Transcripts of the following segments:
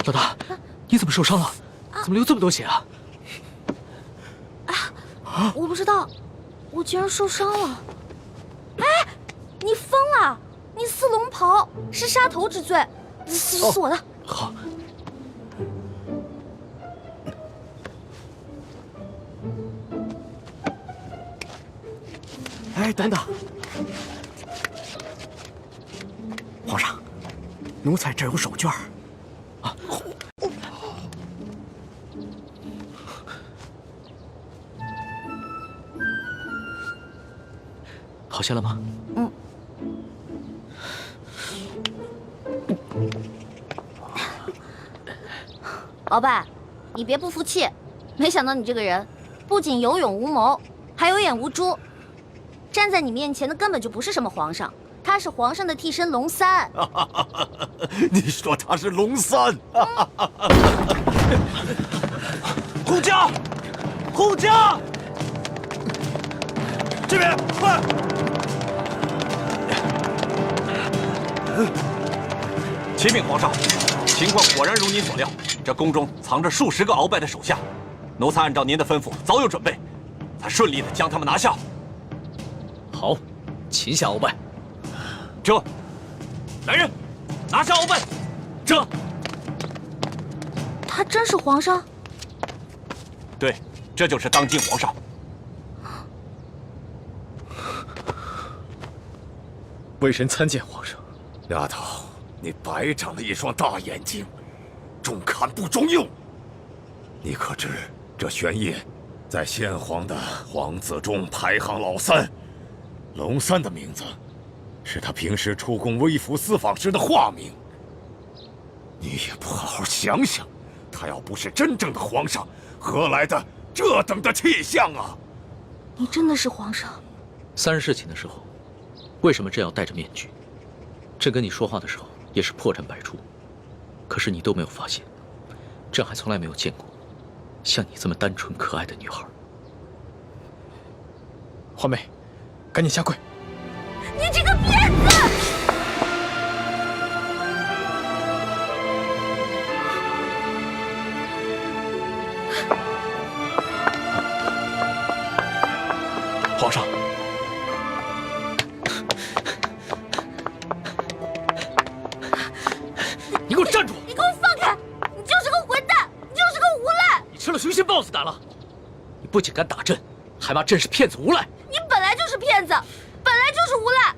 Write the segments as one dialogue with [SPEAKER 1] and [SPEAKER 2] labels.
[SPEAKER 1] 老大，你怎么受伤了？怎么流这么多血啊？
[SPEAKER 2] 我不知道，我竟然受伤了。哎，你疯了！你撕龙袍是杀头之罪，撕我的。
[SPEAKER 1] 好。
[SPEAKER 3] 哎，等等，皇上，奴才这有手绢啊。
[SPEAKER 1] 好些了吗？
[SPEAKER 2] 嗯。鳌拜，你别不服气，没想到你这个人不仅有勇无谋，还有眼无珠。站在你面前的根本就不是什么皇上，他是皇上的替身龙三。
[SPEAKER 4] 你说他是龙三？护驾，护驾，这边快！启禀皇上，情况果然如您所料，这宫中藏着数十个鳌拜的手下，奴才按照您的吩咐早有准备，才顺利的将他们拿下。
[SPEAKER 1] 好，擒下鳌拜。
[SPEAKER 4] 这，来人，拿下鳌拜。这，
[SPEAKER 2] 他真是皇上？
[SPEAKER 4] 对，这就是当今皇上。
[SPEAKER 1] 微臣参见皇上。
[SPEAKER 4] 丫头，你白长了一双大眼睛，中看不中用。你可知这玄烨在先皇的皇子中排行老3？龙三的名字，是他平时出宫微服私访时的化名。你也不好好想想，他要不是真正的皇上，何来的这等的气象啊？
[SPEAKER 2] 你真的是皇上
[SPEAKER 1] ？3日事情的时候，为什么朕要戴着面具？朕跟你说话的时候也是破绽百出，可是你都没有发现。朕还从来没有见过像你这么单纯可爱的女孩。
[SPEAKER 3] 皇妹，赶紧下跪！
[SPEAKER 2] 你这个骗子！
[SPEAKER 3] 皇上，
[SPEAKER 1] 你给我站住！
[SPEAKER 2] 你给我放开！你就是个混蛋，你就是个无赖！
[SPEAKER 1] 你吃了雄心豹子胆了！你不仅敢打朕，还骂朕是骗子无赖！
[SPEAKER 2] 你本来就是骗子，本来就是无赖！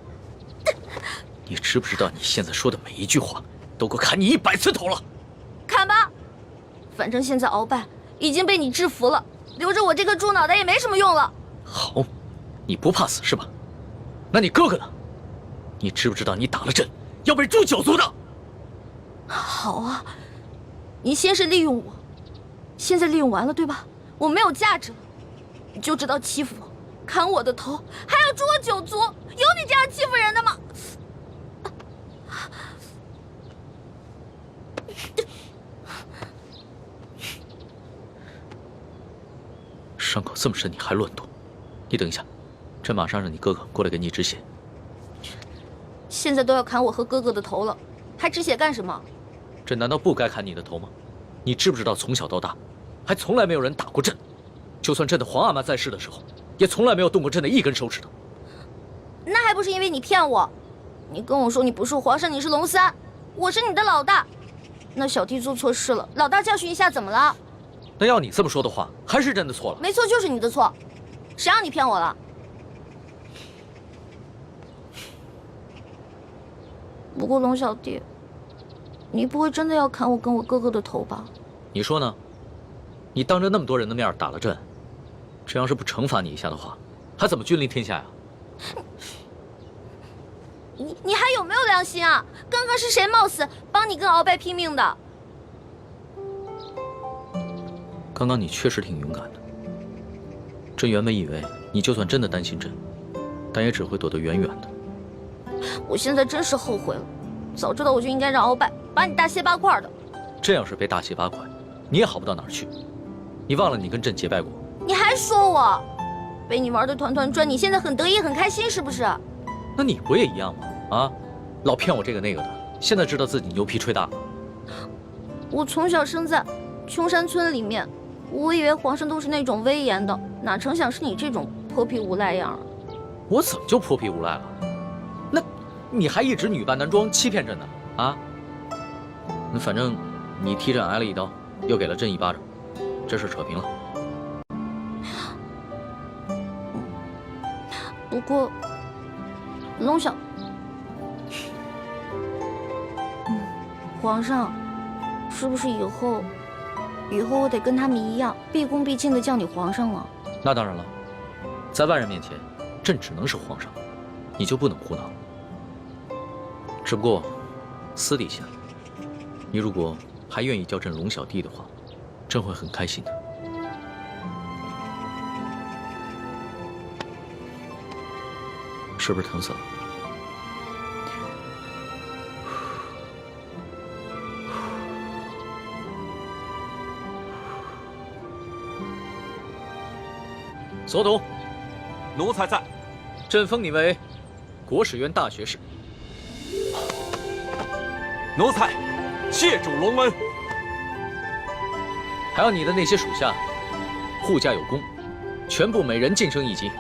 [SPEAKER 1] 你知不知道你现在说的每一句话都够砍你100次头了？
[SPEAKER 2] 砍吧，反正现在鳌拜已经被你制服了，留着我这个猪脑袋也没什么用了。
[SPEAKER 1] 好，你不怕死是吧？那你哥哥呢？你知不知道你打了朕要被诛9族的？
[SPEAKER 2] 好啊，你先是利用我，现在利用完了对吧？我没有价值了，你就知道欺负我，砍我的头，还要诛我9族，有你这样欺负人的吗？
[SPEAKER 1] 伤口这么深，你还乱动？你等一下，朕马上让你哥哥过来给你止血。
[SPEAKER 2] 现在都要砍我和哥哥的头了，还止血干什么？
[SPEAKER 1] 朕难道不该砍你的头吗？你知不知道从小到大，还从来没有人打过朕，就算朕的皇阿玛在世的时候，也从来没有动过朕的一根手指头。
[SPEAKER 2] 那还不是因为你骗我？你跟我说你不是皇上，你是龙三，我是你的老大。那小弟做错事了，老大教训一下怎么了？
[SPEAKER 1] 那要你这么说的话，还是朕的错了。
[SPEAKER 2] 没错，就是你的错，谁让你骗我了？不过龙小弟，你不会真的要砍我跟我哥哥的头吧？
[SPEAKER 1] 你说呢？你当着那么多人的面打了朕，朕要是不惩罚你一下的话，还怎么君临天下呀？
[SPEAKER 2] 你还有没有良心啊？刚刚是谁冒死帮你跟鳌拜拼命的？
[SPEAKER 1] 刚刚你确实挺勇敢的。朕原本以为你就算真的担心朕，但也只会躲得远远的。
[SPEAKER 2] 我现在真是后悔了，早知道我就应该让鳌拜把你大卸八块的。
[SPEAKER 1] 朕要是被大卸八块，你也好不到哪儿去。你忘了你跟朕结拜过？
[SPEAKER 2] 你还说我被你玩的团团转，你现在很得意很开心是不是？
[SPEAKER 1] 那你不也一样吗？啊，老骗我这个那个的，现在知道自己牛皮吹大了。
[SPEAKER 2] 我从小生在穷山村里面，我以为皇上都是那种威严的，哪成想是你这种泼皮无赖样啊！
[SPEAKER 1] 我怎么就泼皮无赖了？那你还一直女扮男装欺骗朕呢？啊？反正你踢朕挨了一刀，又给了朕一巴掌，这事扯平了。
[SPEAKER 2] 不过，龙小，皇上，是不是以后我得跟他们一样，毕恭毕敬的叫你皇上了？
[SPEAKER 1] 那当然了，在外人面前，朕只能是皇上，你就不能胡闹。只不过，私底下，你如果还愿意叫朕龙小弟的话，朕会很开心的。是不是疼死了？所统，
[SPEAKER 5] 奴才在。
[SPEAKER 1] 朕封你为国史院大学士。
[SPEAKER 5] 奴才谢主隆恩。
[SPEAKER 1] 还有你的那些属下，护驾有功，全部每人晋升一级，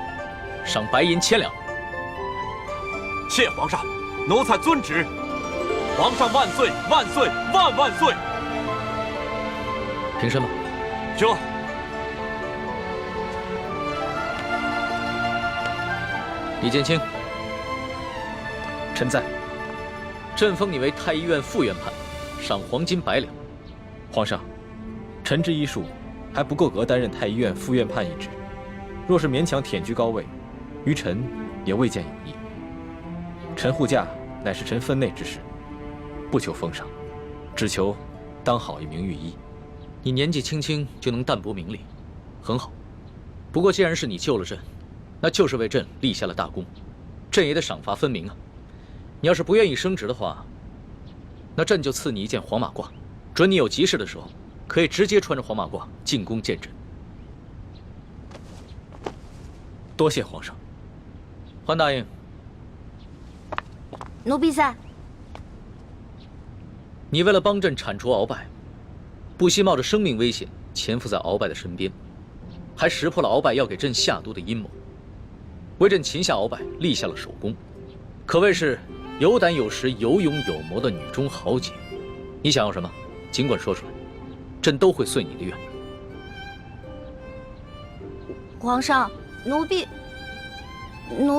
[SPEAKER 1] 赏白银1000两。
[SPEAKER 5] 谢皇上，奴才遵旨。皇上万岁万岁万万岁！
[SPEAKER 1] 平身吧。
[SPEAKER 5] 这。
[SPEAKER 1] 李建清，臣在。朕封你为太医院副院判，赏黄金100两。
[SPEAKER 6] 皇上，臣之医术还不够格担任太医院副院判一职，若是勉强忝居高位，于臣也未见有益。臣护驾乃是臣分内之事，不求封赏，只求当好一名御医。
[SPEAKER 1] 你年纪轻轻就能淡泊名利，很好。不过既然是你救了朕，那就是为朕立下了大功，朕也得赏罚分明啊。你要是不愿意升职的话，那朕就赐你一件黄马褂，准你有急事的时候，可以直接穿着黄马褂进宫见朕。
[SPEAKER 6] 多谢皇上。
[SPEAKER 1] 桓大应，
[SPEAKER 2] 奴婢在。
[SPEAKER 1] 你为了帮朕铲除鳌拜，不惜冒着生命危险潜伏在鳌拜的身边，还识破了鳌拜要给朕下毒的阴谋，为朕擒下鳌拜立下了首功，可谓是有胆有识、有勇有谋的女中豪杰。你想要什么，尽管说出来，朕都会遂你的愿。
[SPEAKER 2] 皇上，奴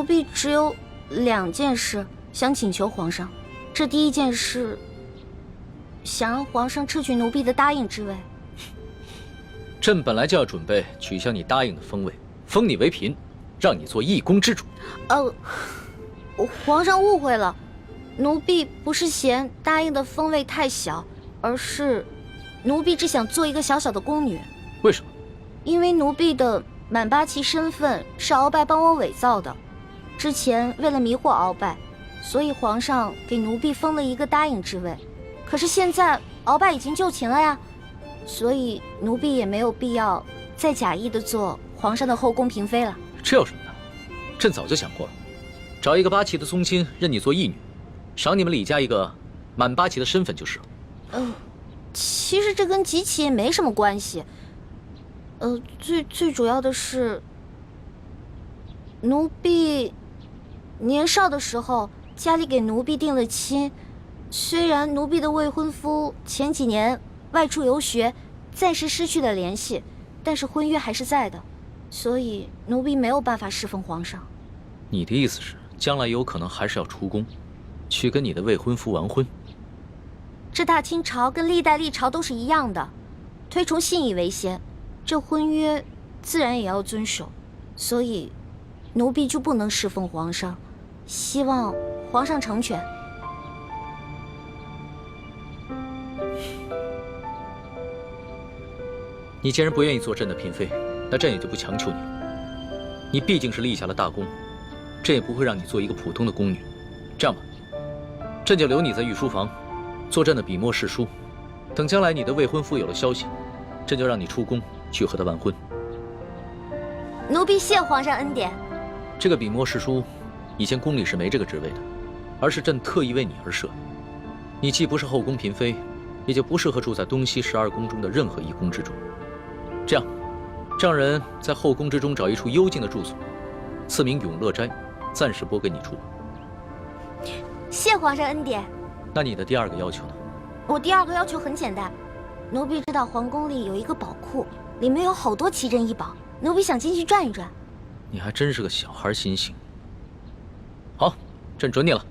[SPEAKER 2] 婢只有2件事想请求皇上。这第一件事，想让皇上撤去奴婢的答应之位。
[SPEAKER 1] 朕本来就要准备取消你答应的封位，封你为嫔，让你做一宫之主。
[SPEAKER 2] 皇上误会了，奴婢不是嫌答应的封位太小，而是奴婢只想做一个小小的宫女。
[SPEAKER 1] 为什么？
[SPEAKER 2] 因为奴婢的满八旗身份是鳌拜帮我伪造的，之前为了迷惑鳌拜，所以皇上给奴婢封了一个答应之位。可是现在鳌拜已经就擒了呀，所以奴婢也没有必要再假意的做皇上的后宫嫔妃了。
[SPEAKER 1] 这有什么的？朕早就想过了，找一个8旗的宗亲认你做义女，赏你们李家一个满8旗的身份就是了。
[SPEAKER 2] 其实这跟几起也没什么关系。最主要的是，奴婢年少的时候家里给奴婢定了亲，虽然奴婢的未婚夫前几年外出游学，暂时失去了联系，但是婚约还是在的，所以奴婢没有办法侍奉皇上。
[SPEAKER 1] 你的意思是，将来有可能还是要出宫，去跟你的未婚夫完婚？
[SPEAKER 2] 这大清朝跟历代历朝都是一样的，推崇信义为先，这婚约自然也要遵守，所以奴婢就不能侍奉皇上，希望皇上成全。
[SPEAKER 1] 你既然不愿意做朕的嫔妃，那朕也就不强求你了。你毕竟是立下了大功，朕也不会让你做一个普通的宫女。这样吧，朕就留你在御书房，做朕的笔墨侍书。等将来你的未婚夫有了消息，朕就让你出宫去和他完婚。
[SPEAKER 2] 奴婢谢皇上恩典。
[SPEAKER 1] 这个笔墨侍书，以前宫里是没这个职位的，而是朕特意为你而设。你既不是后宫嫔妃，也就不适合住在东西12宫中的任何一宫之中。这样，让人在后宫之中找一处幽静的住所，赐名永乐斋，暂时拨给你住。
[SPEAKER 2] 谢皇上恩典。
[SPEAKER 1] 那你的第2个要求呢？
[SPEAKER 2] 我第2个要求很简单，奴婢知道皇宫里有一个宝库，里面有好多奇珍异宝，奴婢想进去转一转。
[SPEAKER 1] 你还真是个小孩心性。好，朕准你了，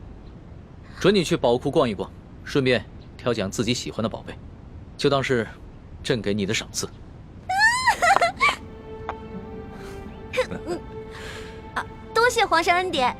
[SPEAKER 1] 准你去宝库逛一逛，顺便挑拣自己喜欢的宝贝，就当是朕给你的赏赐。
[SPEAKER 2] 多谢皇上恩典。